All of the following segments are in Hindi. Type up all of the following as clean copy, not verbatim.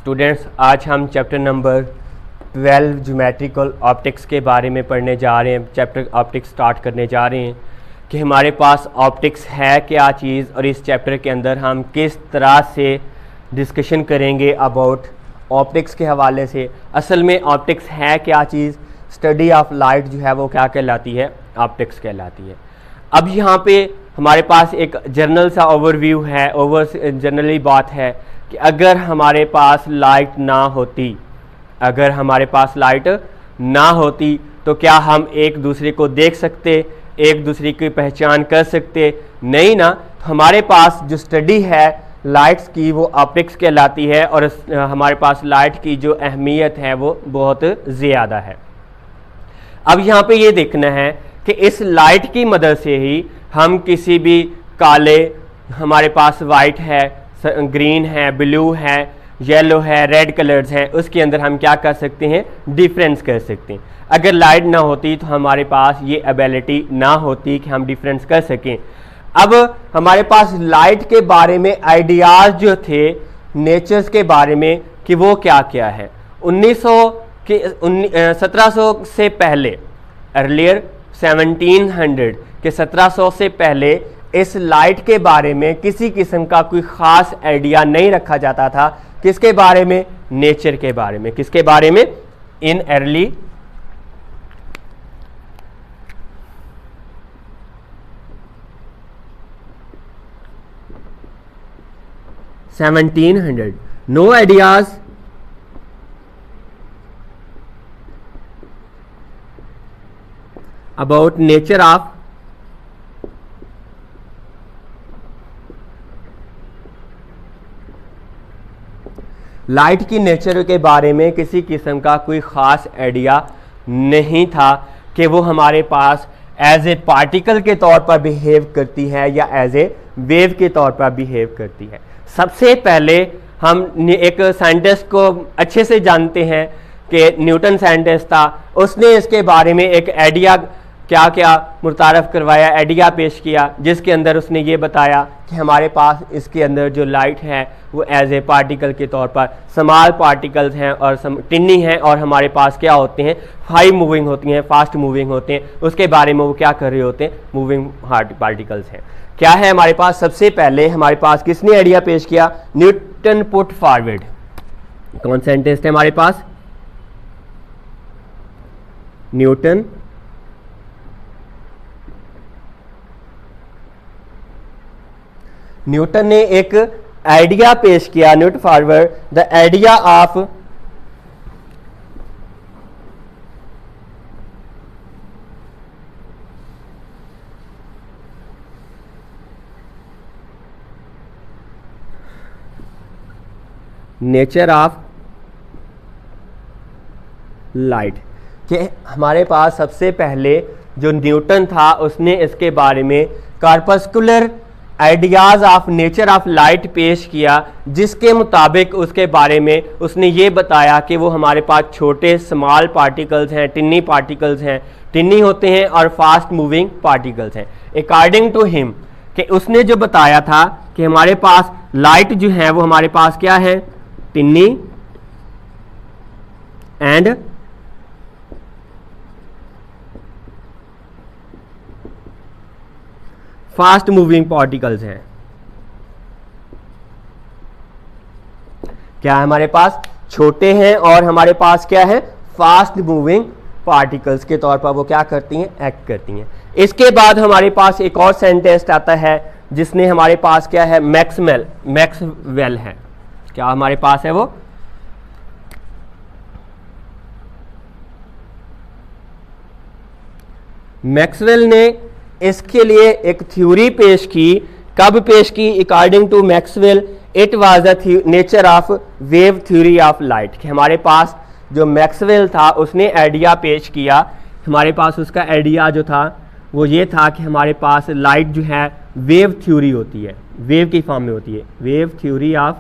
स्टूडेंट्स, आज हम चैप्टर नंबर 12 ज्योमेट्रिकल ऑप्टिक्स के बारे में पढ़ने जा रहे हैं। चैप्टर ऑप्टिक्स स्टार्ट करने जा रहे हैं कि हमारे पास ऑप्टिक्स है क्या चीज़, और इस चैप्टर के अंदर हम किस तरह से डिस्कशन करेंगे अबाउट ऑप्टिक्स के हवाले से। असल में ऑप्टिक्स है क्या चीज़, स्टडी ऑफ लाइट जो है वो क्या कहलाती है, ऑप्टिक्स कहलाती है। अब यहाँ पे हमारे पास एक जनरल सा ओवरव्यू है, जनरली बात है कि अगर हमारे पास लाइट ना होती, अगर हमारे पास लाइट ना होती तो क्या हम एक दूसरे को देख सकते, एक दूसरे की पहचान कर सकते? नहीं ना। तो हमारे पास जो स्टडी है लाइट्स की वो ऑप्टिक्स कहलाती है, और हमारे पास लाइट की जो अहमियत है वो बहुत ज़्यादा है। अब यहाँ पे ये देखना है कि इस लाइट की मदद से ही हम किसी भी काले, हमारे पास वाइट है, ग्रीन है, ब्लू है, येलो है, रेड कलर्स हैं, उसके अंदर हम क्या कर सकते हैं, डिफरेंस कर सकते हैं। अगर लाइट ना होती तो हमारे पास ये एबिलिटी ना होती कि हम डिफरेंस कर सकें। अब हमारे पास लाइट के बारे में आइडियाज़ जो थे नेचर्स के बारे में कि वो क्या क्या है, 1700 से पहले, अर्लियर 1700 के 1700 से पहले इस लाइट के बारे में किसी किस्म का कोई ख़ास आइडिया नहीं रखा जाता था। किसके बारे में? नेचर के बारे में। किसके बारे में? In early 1700 no ideas about nature of light की नेचर के बारे में किसी किस्म का कोई ख़ास आइडिया नहीं था कि वो हमारे पास एज ए पार्टिकल के तौर पर बिहेव करती है या एज ए वेव के तौर पर बिहेव करती है। सबसे पहले हम एक साइंटिस्ट को अच्छे से जानते हैं कि न्यूटन साइंटिस्ट था, उसने इसके बारे में एक आइडिया क्या क्या मुतारफ़ करवाया, आइडिया पेश किया, जिसके अंदर उसने ये बताया कि हमारे पास इसके अंदर जो लाइट है वो एज ए पार्टिकल के तौर पर स्मॉल पार्टिकल्स हैं और टिन्नी हैं, और हमारे पास क्या होते हैं, हाई मूविंग होती हैं, फास्ट मूविंग होते हैं। उसके बारे में वो क्या कर रहे होते हैं, मूविंग हार्ड पार्टिकल्स हैं। क्या है हमारे पास? सबसे पहले हमारे पास किसने आइडिया पेश किया? Newton put forward. कौन साइंटिस्ट है हमारे पास? न्यूटन ने एक आइडिया पेश किया, Newton forward, the idea of nature of light. कि हमारे पास सबसे पहले जो न्यूटन था उसने इसके बारे में corpuscular ideas of nature of light पेश किया, जिसके मुताबिक उसके बारे में उसने ये बताया कि वो हमारे पास छोटे स्मॉल पार्टिकल्स हैं, टिन्नी पार्टिकल्स हैं, टिन्नी होते हैं, और फास्ट मूविंग पार्टिकल्स हैं। अकॉर्डिंग टू हिम कि उसने जो बताया था कि हमारे पास लाइट जो है वो हमारे पास क्या है, Tinni and fast moving particles हैं। क्या हमारे पास? छोटे हैं, और हमारे पास क्या है, फास्ट मूविंग पार्टिकल्स के तौर पर वो क्या करती हैं, एक्ट करती हैं। इसके बाद हमारे पास एक और साइंटिस्ट आता है जिसने हमारे पास क्या है, मैक्सवेल है। क्या हमारे पास है वो? मैक्सवेल ने इसके लिए एक थ्योरी पेश की। कब पेश की? According to Maxwell it was the nature of wave theory of light. कि हमारे पास जो मैक्सवेल था उसने आइडिया पेश किया, हमारे पास उसका आइडिया जो था वो ये था कि हमारे पास लाइट जो है वेव थ्योरी होती है, वेव की फॉर्म में होती है, वेव थ्योरी ऑफ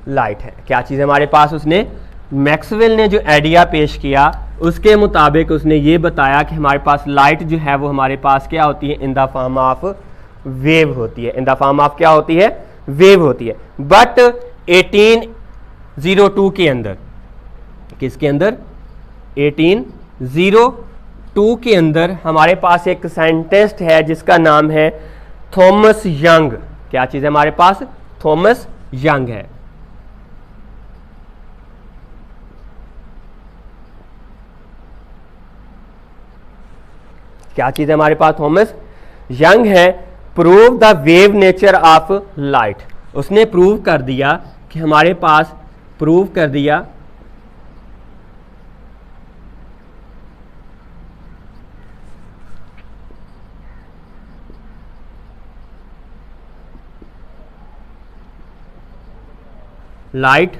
लाइट है। क्या चीज़ है हमारे पास? उसने मैक्सवेल ने जो आइडिया पेश किया उसके मुताबिक उसने ये बताया कि हमारे पास लाइट जो है वो हमारे पास क्या होती है, in the form of wave होती है, इन द फॉर्म ऑफ क्या होती है, वेव होती है। बट 1802 के अंदर, किसके अंदर, 1802 के अंदर हमारे पास एक साइंटिस्ट है जिसका नाम है थॉमस यंग। क्या चीज है हमारे पास, थॉमस यंग है। क्या चीज है हमारे पास, थॉमस यंग है। Prove the wave nature of light, उसने प्रूव कर दिया कि हमारे पास, प्रूव कर दिया लाइट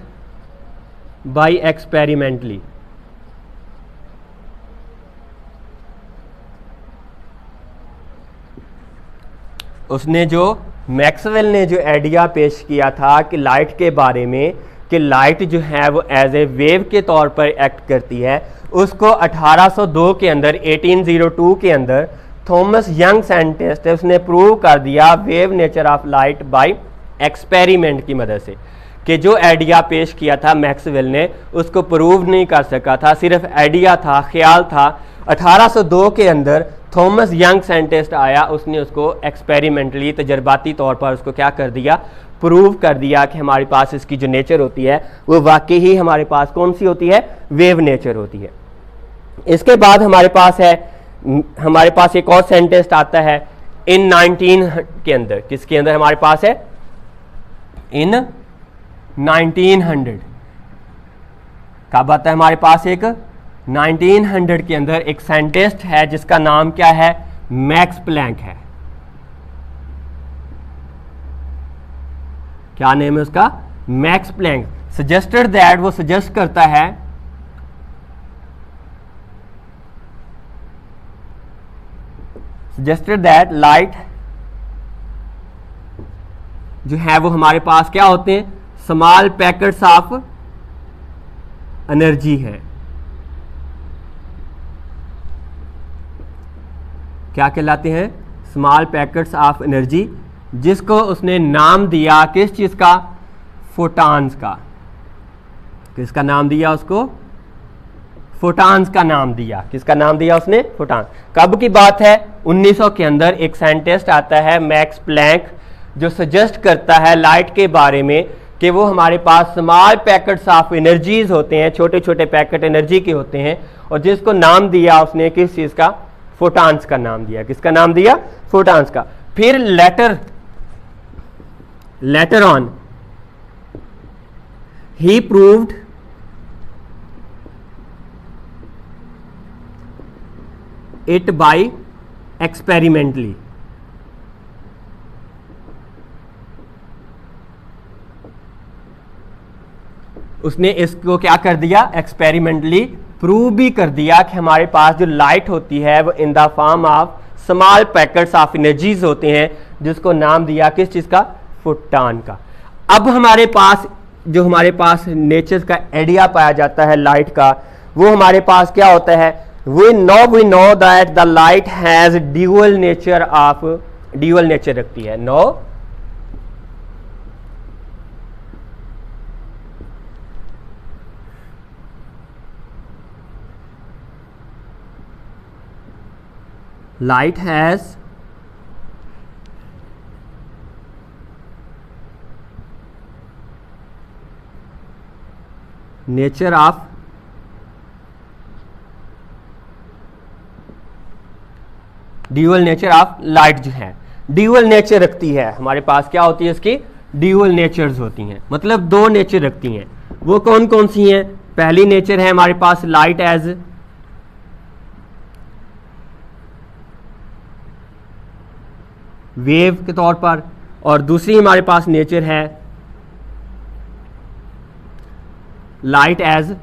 बाय एक्सपेरिमेंटली, उसने जो मैक्सवेल ने जो आइडिया पेश किया था कि लाइट के बारे में, कि लाइट जो है वो एज ए वेव के तौर पर एक्ट करती है, उसको 1802 के अंदर, 1802 के अंदर थॉमस यंग साइंटिस्ट है, उसने प्रूव कर दिया wave nature of light by experiment की मदद से। कि जो आइडिया पेश किया था मैक्सवेल ने, उसको प्रूव नहीं कर सका था, सिर्फ आइडिया था, ख्याल था। 1802 के अंदर थॉमस यंग साइंटिस्ट आया, उसने उसको एक्सपेरिमेंटली, तजर्बाती तौर पर उसको क्या कर दिया, प्रूव कर दिया कि हमारे पास इसकी जो नेचर होती है वो वाकई ही हमारे पास कौन सी होती है, वेव नेचर होती है। इसके बाद हमारे पास है, हमारे पास एक और साइंटिस्ट आता है इन 19 के अंदर, किसके अंदर हमारे पास है, इन 1900, कब आता है हमारे पास, एक 1900 के अंदर एक साइंटिस्ट है जिसका नाम क्या है, मैक्स प्लैंक है। क्या नेम है उसका, मैक्स प्लैंक। सजेस्टेड दैट, वो सजेस्ट करता है सजेस्टेड दैट लाइट जो है वो हमारे पास क्या होते हैं, स्मॉल पैकेट्स ऑफ एनर्जी है। क्या कहलाते हैं, स्मॉल पैकेट्स ऑफ एनर्जी, जिसको उसने नाम दिया किस चीज का, फोटॉन्स का। किसका नाम दिया उसको, फोटॉन्स का नाम दिया। किसका नाम दिया उसने, फोटॉन। कब की बात है, 1900 के अंदर एक साइंटिस्ट आता है मैक्स प्लैंक, जो सजेस्ट करता है लाइट के बारे में कि वो हमारे पास स्मॉल पैकेट्स ऑफ एनर्जीज होते हैं, छोटे छोटे पैकेट एनर्जी के होते हैं, और जिसको नाम दिया उसने किस चीज का, फोटॉन्स का नाम दिया। किसका नाम दिया, फोटॉन्स का। फिर later on he proved it by experimentally, उसने इसको क्या कर दिया, एक्सपेरिमेंटली प्रूव भी कर दिया कि हमारे पास जो लाइट होती है वो in the form of small packets of energies होते हैं, जिसको नाम दिया किस चीज का, फोटॉन का। अब हमारे पास जो हमारे पास नेचर का आइडिया पाया जाता है लाइट का, वो हमारे पास क्या होता है, we know that the light has dual nature of, dual nature रखती है। No light has nature of dual nature of light, जो है ड्यूअल नेचर रखती है। हमारे पास क्या होती है इसकी, ड्यूअल नेचर्स होती हैं, मतलब दो नेचर रखती हैं। वो कौन कौन सी हैं, पहली नेचर है हमारे पास लाइट एज वेव के तौर पर, और दूसरी हमारे पास नेचर है लाइट एज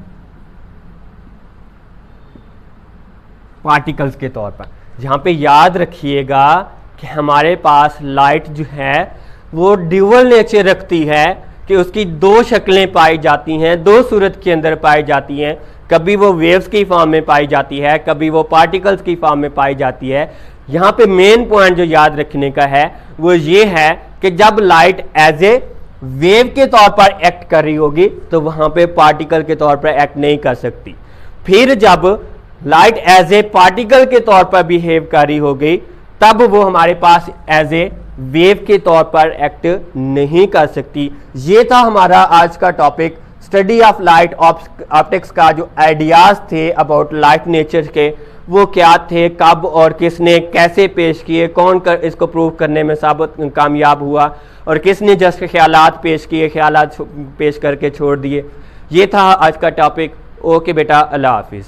पार्टिकल्स के तौर पर। जहां पे याद रखिएगा कि हमारे पास लाइट जो है वो ड्यूअल नेचर रखती है, कि उसकी दो शक्लें पाई जाती हैं, दो सूरत के अंदर पाई जाती हैं। कभी वो वेव्स की फॉर्म में पाई जाती है, कभी वो पार्टिकल्स की फॉर्म में पाई जाती है। यहाँ पे मेन पॉइंट जो याद रखने का है वो ये है कि जब लाइट एज ए वेव के तौर पर एक्ट कर रही होगी तो वहां पे पार्टिकल के तौर पर एक्ट नहीं कर सकती। फिर जब लाइट एज ए पार्टिकल के तौर पर बिहेव कर रही होगी तब वो हमारे पास एज ए वेव के तौर पर एक्ट नहीं कर सकती। ये था हमारा आज का topic, study of light optics का जो आइडियाज थे अबाउट लाइट नेचर के वो क्या थे, कब और किसने कैसे पेश किए, कौन इसको प्रूव करने में साबित कामयाब हुआ और किसने जस्ट ख्यालात पेश किए, ख्यालात पेश करके छोड़ दिए। ये था आज का टॉपिक। ओके बेटा, अल्लाह हाफिज़।